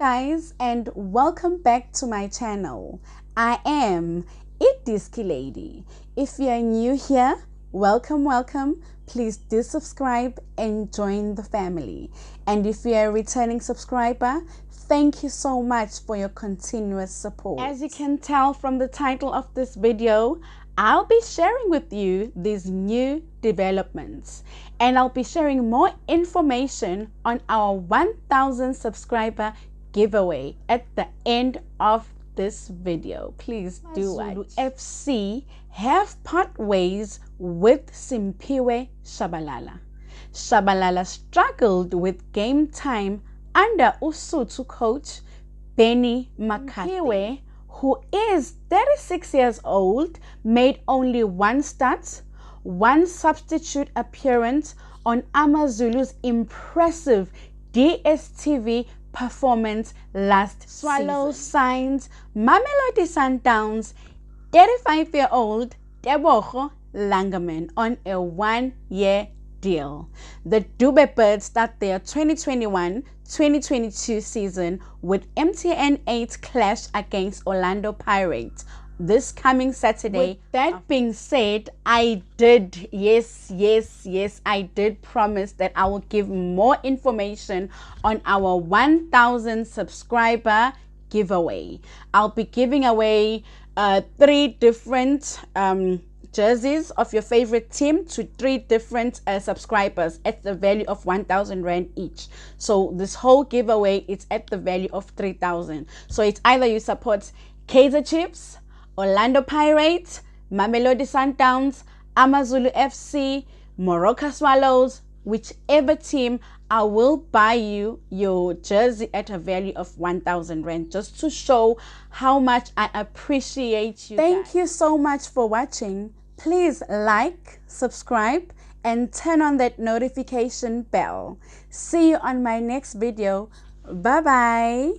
Guys, and welcome back to my channel. I am Idiski Lady. If you are new here, welcome. Please do subscribe and join the family. And if you are a returning subscriber, thank you so much for your continuous support. As you can tell from the title of this video, I'll be sharing with you these new developments, and I'll be sharing more information on our 1000 subscriber giveaway at the end of this video. Please do watch. Amazulu FC have part ways with Simphiwe Tshabalala. Tshabalala struggled with game time under Usuthu coach Benny McCarthy, who is 36 years old, made only one start, one substitute appearance on Amazulu's impressive DStv performance last Swallows season. Signs Mamelodi Sundowns 35-year-old Tebogo Langerman on a 1-year deal. The Dube Birds start their 2021-2022 season with MTN 8 clash against Orlando Pirates this coming Saturday. With that being said, I did promise that I will give more information on our 1000 subscriber giveaway. I'll be giving away 3 different jerseys of your favorite team to 3 different subscribers at the value of 1,000 Rand each. So this whole giveaway is at the value of 3,000. So it's either you support Kaizer Chiefs, Orlando Pirates, Mamelodi Sundowns, Amazulu FC, Morocco Swallows, whichever team, I will buy you your jersey at a value of 1,000 Rand, just to show how much I appreciate you. Thank you so much for watching. Please like, subscribe, and turn on that notification bell. See you on my next video. Bye bye.